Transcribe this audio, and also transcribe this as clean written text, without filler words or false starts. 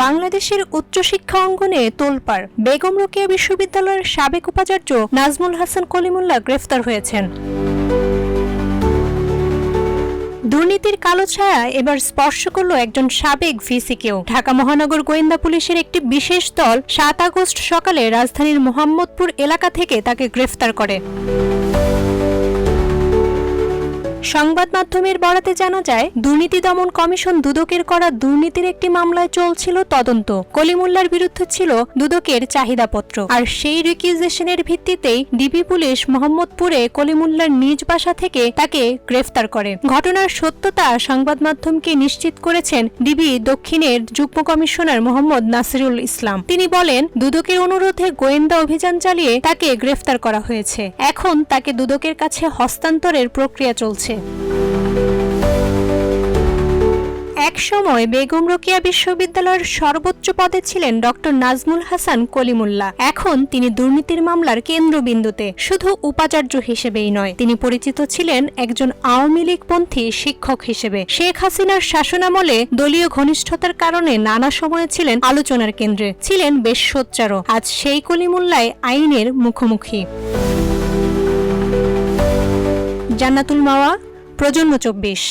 বাংলাদেশের উচ্চশিক্ষা অঙ্গনে তোলপাড়। বেগম রোকেয়া বিশ্ববিদ্যালয়ের সাবেক উপাচার্য নাজমুল হাসান কলিমুল্লাহ গ্রেফতার হয়েছেন। দুর্নীতির কালো ছায়া এবার স্পর্শ করল একজন সাবেক ভিসিকেও। ঢাকা মহানগর গোয়েন্দা পুলিশের একটি বিশেষ দল ৭ আগস্ট সকালে রাজধানীর মোহাম্মদপুর এলাকা থেকে তাকে গ্রেফতার করে। সংবাদ মাধ্যমের বরাতে জানা যায়, দুর্নীতি দমন কমিশন দুদকের করা দুর্নীতির একটি মামলায় চলছিল তদন্ত। কলিমুল্লাহর বিরুদ্ধে ছিল দুদকের চাহিদাপত্র, আর সেই রিকিউজিশনের ভিত্তিতেই ডিবি পুলিশ মোহাম্মদপুরে কলিমুল্লাহর নিজ বাসা থেকে তাকে গ্রেফতার করে। ঘটনার সত্যতা সংবাদ মাধ্যমকে নিশ্চিত করেছেন ডিবি দক্ষিণের যুগ্ম কমিশনার মোহাম্মদ নাসিরুল ইসলাম। তিনি বলেন, দুদকের অনুরোধে গোয়েন্দা অভিযান চালিয়ে তাকে গ্রেফতার করা হয়েছে। এখন তাকে দুদকের কাছে হস্তান্তরের প্রক্রিয়া চলছে। এক সময় বেগম রোকেয়া বিশ্ববিদ্যালয়ের সর্বোচ্চ পদে ছিলেন ডক্টর নাজমুল হাসান কলিমুল্লাহ। এখন তিনি দুর্নীতির মামলার কেন্দ্রবিন্দুতে। শুধু উপাচার্য হিসেবেই নয়, তিনি পরিচিত ছিলেন একজন আওয়ামী লীগপন্থী শিক্ষক হিসেবে। শেখ হাসিনার শাসনামলে দলীয় ঘনিষ্ঠতার কারণে নানা সময়ে ছিলেন আলোচনার কেন্দ্রে, ছিলেন বেশ সোচ্চারও। আজ সেই কলিমুল্লাহ আইনের মুখোমুখি। জান্নাতুল মাওয়া, প্রজন্ম ২৪।